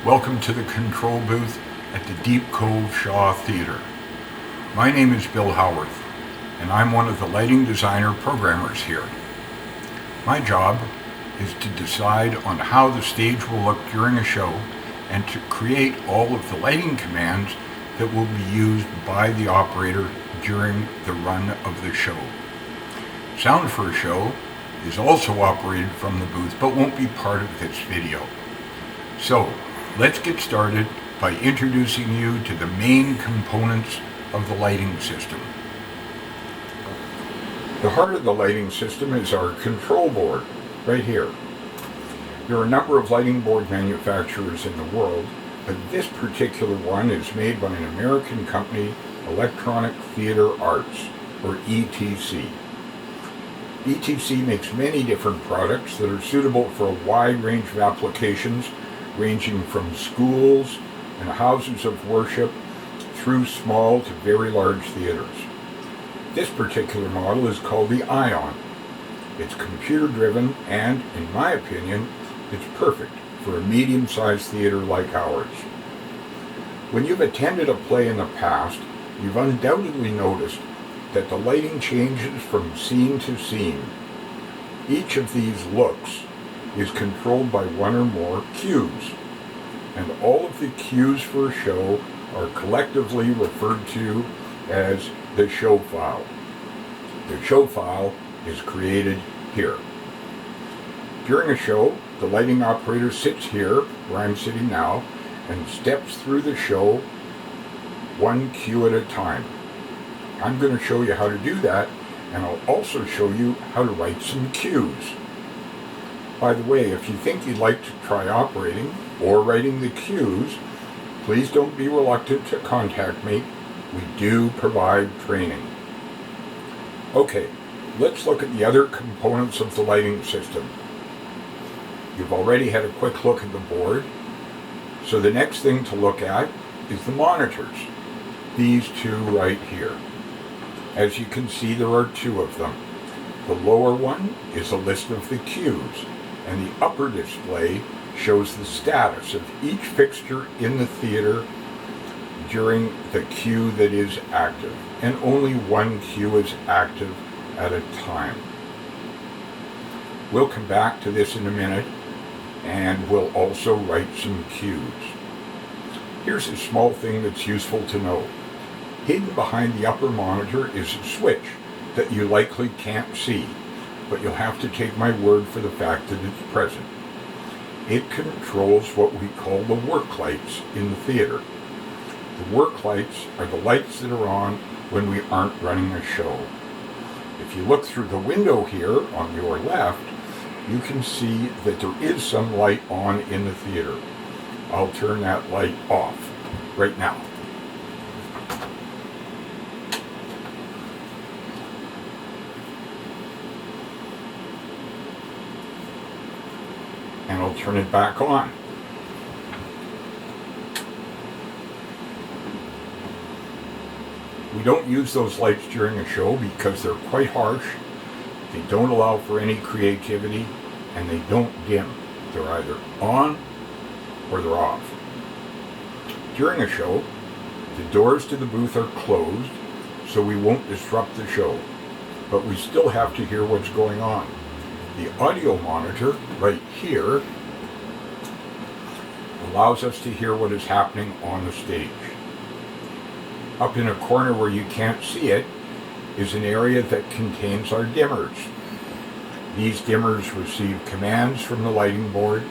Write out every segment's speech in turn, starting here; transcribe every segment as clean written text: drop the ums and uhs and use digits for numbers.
Welcome to the control booth at the Deep Cove Theater. My name is Bill Howarth, and I'm one of the lighting designer programmers here. My job is to decide on how the stage will look during a show and to create all of the lighting commands that will be used by the operator during the run of the show. Sound for a show is also operated from the booth but won't be part of this video. So, let's get started by introducing you to the main components of the lighting system. The heart of the lighting system is our control board, right here. There are a number of lighting board manufacturers in the world, but this particular one is made by an American company, Electronic Theater Arts, or ETC. ETC makes many different products that are suitable for a wide range of applications, ranging from schools and houses of worship through small to very large theaters. This particular model is called the Ion. It's computer driven and, in my opinion, it's perfect for a medium-sized theater like ours. When you've attended a play in the past, you've undoubtedly noticed that the lighting changes from scene to scene. Each of these looks is controlled by one or more cues, and all of the cues for a show are collectively referred to as the show file. The show file is created here. During a show, the lighting operator sits here, where I'm sitting now, and steps through the show one cue at a time. I'm going to show you how to do that, and I'll also show you how to write some cues. By the way, if you think you'd like to try operating or writing the cues, please don't be reluctant to contact me. We do provide training. Okay, let's look at the other components of the lighting system. You've already had a quick look at the board, so the next thing to look at is the monitors. These two right here. As you can see, there are two of them. The lower one is a list of the cues, and the upper display shows the status of each fixture in the theater during the cue that is active, and only one cue is active at a time. We'll come back to this in a minute, and we'll also write some cues. Here's a small thing that's useful to know. Hidden behind the upper monitor is a switch that you likely can't see, but you'll have to take my word for the fact that it's present. It controls what we call the work lights in the theater. The work lights are the lights that are on when we aren't running a show. If you look through the window here on your left, you can see that there is some light on in the theater. I'll turn that light off right now. And I'll turn it back on. We don't use those lights during a show because they're quite harsh, they don't allow for any creativity, and they don't dim. They're either on or they're off. During a show, the doors to the booth are closed, so we won't disrupt the show, but we still have to hear what's going on. The audio monitor, right here, allows us to hear what is happening on the stage. Up in a corner where you can't see it is an area that contains our dimmers. These dimmers receive commands from the lighting board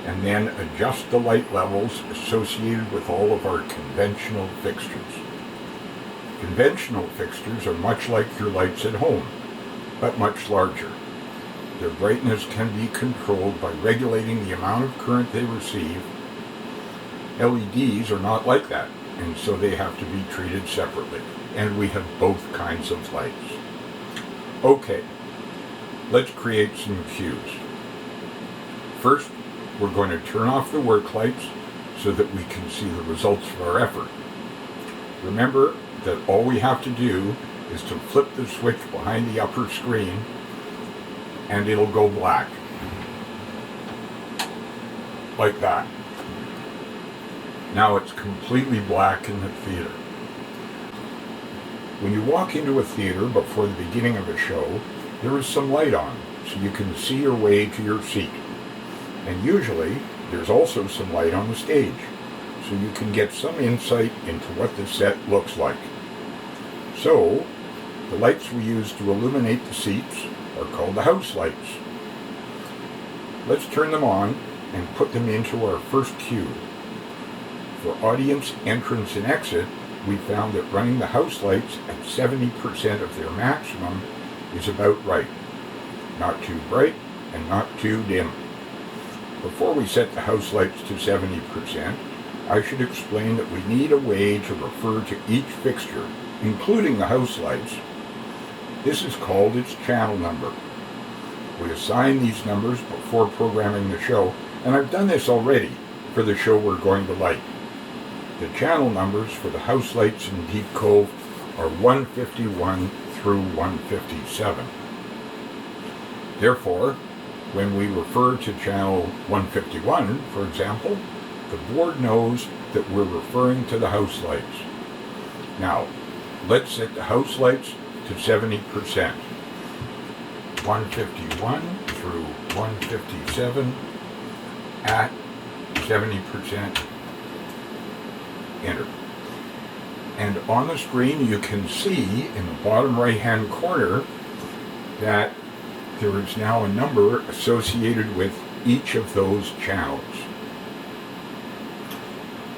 and then adjust the light levels associated with all of our conventional fixtures. Conventional fixtures are much like your lights at home, but much larger. Their brightness can be controlled by regulating the amount of current they receive. LEDs are not like that, and so they have to be treated separately. And we have both kinds of lights. Okay, let's create some cues. First, we're going to turn off the work lights so that we can see the results of our effort. Remember that all we have to do is to flip the switch behind the upper screen and it'll go black. Like that. Now it's completely black in the theater. When you walk into a theater before the beginning of a show, there is some light on, so you can see your way to your seat. And usually, there's also some light on the stage, so you can get some insight into what the set looks like. So, the lights we use to illuminate the seats are called the house lights. Let's turn them on and put them into our first cue. For audience entrance and exit, we found that running the house lights at 70% of their maximum is about right. Not too bright and not too dim. Before we set the house lights to 70%, I should explain that we need a way to refer to each fixture, including the house lights. This is called its channel number. We assign these numbers before programming the show, and I've done this already for the show we're going to light. The channel numbers for the house lights in Deep Cove are 151 through 157. Therefore, when we refer to channel 151, for example, the board knows that we're referring to the house lights. Now, let's set the house lights to 70%. 151 through 157 at 70%. Enter. And on the screen you can see in the bottom right hand corner that there is now a number associated with each of those channels.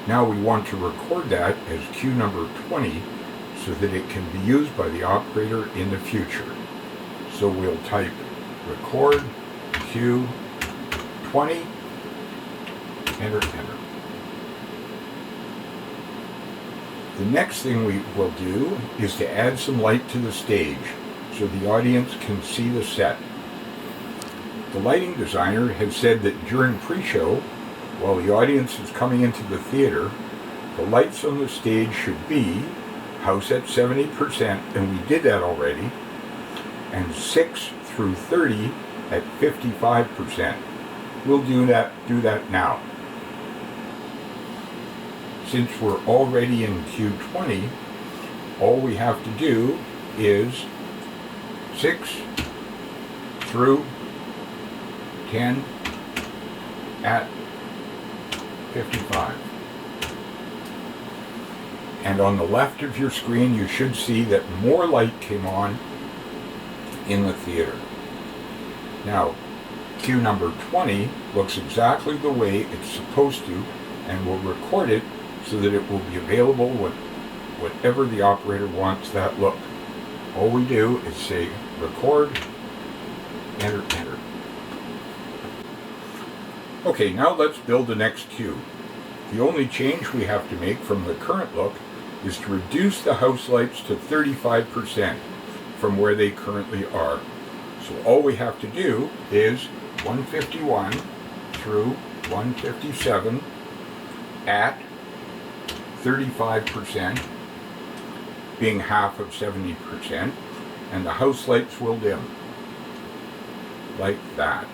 Now we want to record that as cue number 20 so that it can be used by the operator in the future. So we'll type record cue 20, enter. The next thing we will do is to add some light to the stage so the audience can see the set. The lighting designer has said that during pre-show, while the audience is coming into the theater, the lights on the stage should be house at 70%, and we did that already, and 6 through 30 at 55%. We'll do that now. Since we're already in cue 20, all we have to do is 6 through 10 at 55. And on the left of your screen, you should see that more light came on in the theater. Now, cue number 20 looks exactly the way it's supposed to, and we'll record it so that it will be available whatever the operator wants that look. All we do is say record, enter. Okay, now let's build the next cue. The only change we have to make from the current look is to reduce the house lights to 35% from where they currently are. So all we have to do is 151 through 157 at 35%, being half of 70%, and the house lights will dim. Like that.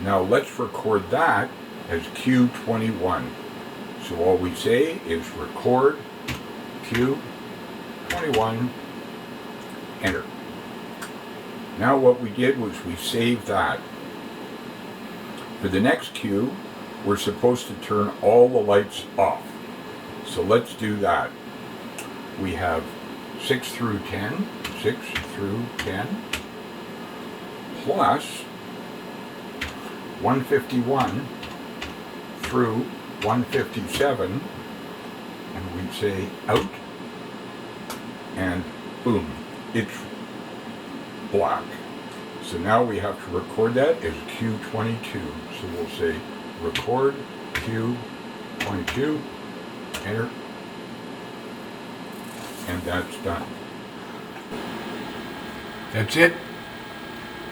Now let's record that as cue 21. So all we say is record cue 21, enter. Now what we did was we saved that. For the next cue, we're supposed to turn all the lights off. So let's do that. We have 6 through 10, plus 151 through 157, and we say out, and boom, it's black. So now we have to record that as cue 22. So we'll say record cue 22, enter, and that's done. That's it.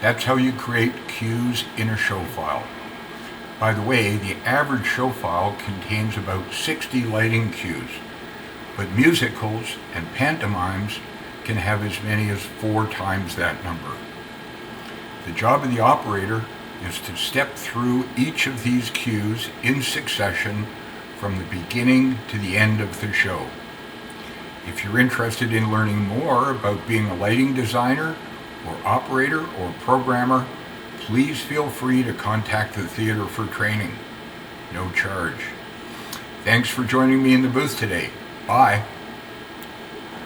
That's how you create cues in a show file. By the way, the average show file contains about 60 lighting cues, but musicals and pantomimes can have as many as 4 times that number. The job of the operator is to step through each of these cues in succession from the beginning to the end of the show. If you're interested in learning more about being a lighting designer or operator or programmer, please feel free to contact the theater for training. No charge. Thanks for joining me in the booth today. Bye.